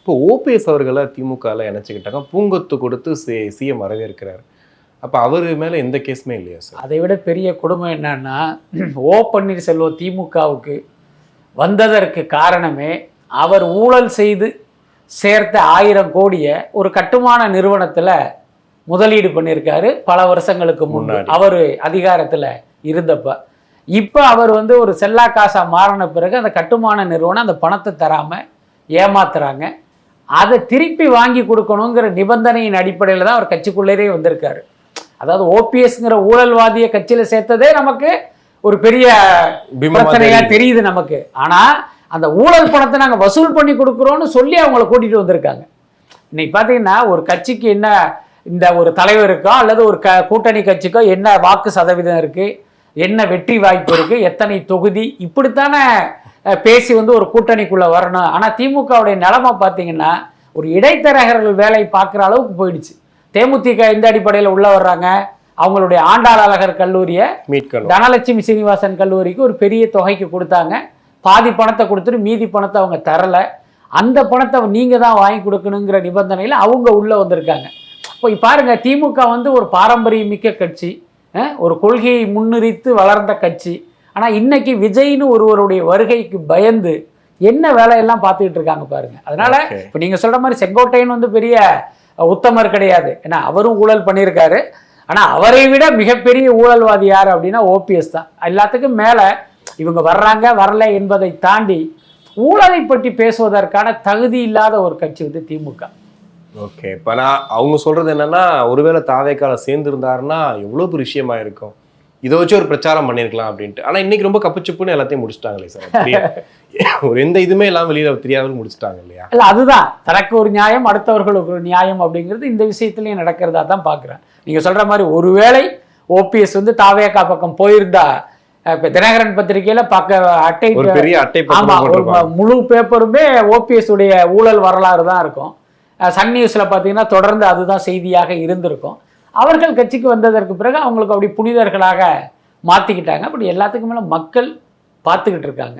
இப்போ ஓபிஎஸ் அவர்களை திமுகவில் இணைச்சிக்கிட்டாங்க, பூங்கொத்து கொடுத்து சிஎம் வரவேற்கிறாரு. அப்போ அவர் மேலே எந்த கேஸுமே இல்லையா சார்? அதை விட பெரிய கொடுமை என்னன்னா, ஓ பன்னீர்செல்வம் திமுகவுக்கு வந்ததற்கு காரணமே அவர் ஊழல் செய்து சேர்த்த 1000 கோடியை ஒரு கட்டுமான நிறுவனத்தில் முதலீடு பண்ணியிருக்காரு பல வருஷங்களுக்கு முன்னாடி அவர் அதிகாரத்தில் இருந்தப்ப. இப்போ அவர் ஒரு செல்லா காசா மாறின பிறகு அந்த கட்டுமான நிறுவனம் அந்த பணத்தை தராமல் ஏமாத்துறாங்க. அதை திருப்பி வாங்கி கொடுக்கணுங்கிற நிபந்தனையின் அடிப்படையில் தான் அவர் கட்சிக்குள்ளேயே வந்திருக்காரு. அதாவது ஓபிஎஸ்ங்கிற ஊழல்வாதிய கட்சியில் சேர்த்ததே நமக்கு ஒரு பெரிய பிரச்சனையா தெரியுது நமக்கு. ஆனால் அந்த ஊழல் பணத்தை நாங்கள் வசூல் பண்ணி கொடுக்குறோன்னு சொல்லி அவங்கள கூட்டிகிட்டு வந்திருக்காங்க. இன்னைக்கு பார்த்தீங்கன்னா ஒரு கட்சிக்கு என்ன, இந்த ஒரு தலைவருக்கோ அல்லது ஒரு கூட்டணி கட்சிக்கோ என்ன வாக்கு சதவீதம் இருக்குது, என்ன வெற்றி வாய்ப்பு இருக்குது, எத்தனை தொகுதி, இப்படித்தானே பேசி ஒரு கூட்டணிக்குள்ளே வரணும். ஆனால் திமுகவுடைய நிலைமை பார்த்தீங்கன்னா ஒரு இடைத்தரகர்கள் வேலை பார்க்குற அளவுக்கு போயிடுச்சு. தேமுதிக இந்த அடிப்படையில் உள்ள வர்றாங்க. அவங்களுடைய ஆண்டாள் அழகர் கல்லூரியை தனலட்சுமி சீனிவாசன் கல்லூரிக்கு ஒரு பெரிய தொகைக்கு கொடுத்தாங்க. பாதி பணத்தை கொடுத்துட்டு மீதி பணத்தை அவங்க தரலை. அந்த பணத்தை நீங்கள் தான் வாங்கி கொடுக்கணுங்கிற நிபந்தனையில் அவங்க உள்ளே வந்திருக்காங்க. இப்போ பாருங்க, திமுக ஒரு பாரம்பரியமிக்க கட்சி, ஒரு கொள்கையை முன்னிறுத்து வளர்ந்த கட்சி. ஆனால் இன்னைக்கு விஜய்னு ஒருவருடைய வருகைக்கு பயந்து என்ன வேலையெல்லாம் பார்த்துக்கிட்டு இருக்காங்க பாருங்க. அதனால இப்போ நீங்கள் சொல்ற மாதிரி செங்கோட்டையன் பெரிய உத்தமர் கிடையாது. ஏன்னா அவரும் ஊழல் பண்ணியிருக்காரு. ஆனால் அவரை விட மிகப்பெரிய ஊழல்வாதி யார் அப்படின்னா ஓபிஎஸ் தான். எல்லாத்துக்கும் மேலே இவங்க வர்றாங்க வரல என்பதை தாண்டி ஊழலை பற்றி பேசுவதற்கான தகுதி இல்லாத ஒரு கட்சி திமுக. ஓகே, இப்போ நான் அவங்க சொல்றது என்னன்னா, ஒருவேளை தாவேக்கால சேர்ந்துருந்தாருன்னா எவ்வளோ பெரிய விஷயமா இருக்கும், இதை வச்சு ஒரு பிரச்சாரம் பண்ணியிருக்கலாம் அப்படின்ட்டு. ஆனால் இன்னைக்கு ரொம்ப கப்புச்சுப்புன்னு எல்லாத்தையும் முடிச்சுட்டாங்களே சார். ஒரு எந்த இதுவுமே எல்லாம் வெளியில தெரியாமல் முடிச்சுட்டாங்க இல்லையா? இல்லை, அதுதான் தனக்கு ஒரு நியாயம் அடுத்தவர்களுக்கு ஒரு நியாயம் அப்படிங்கிறது இந்த விஷயத்துலையும் நடக்கிறதா தான் பார்க்குறேன். நீங்கள் சொல்கிற மாதிரி ஒருவேளை ஓபிஎஸ் தாவேக்கா பக்கம் போயிருந்தா, இப்போ தினகரன் பத்திரிகையில் அட்டை பெரிய அட்டை, ஆமாம், ஒரு முழு பேப்பருமே ஓபிஎஸ் உடைய ஊழல் வரலாறு தான் இருக்கும். சன் நியூஸில் பார்த்தீங்கன்னா தொடர்ந்து அதுதான் செய்தியாக இருந்திருக்கும். அவர்கள் கட்சிக்கு வந்ததற்கு பிறகு அவங்களுக்கு அப்படி புனிதர்களாக மாற்றிக்கிட்டாங்க. அப்படி எல்லாத்துக்கும் மேலே மக்கள் பார்த்துக்கிட்டு இருக்காங்க.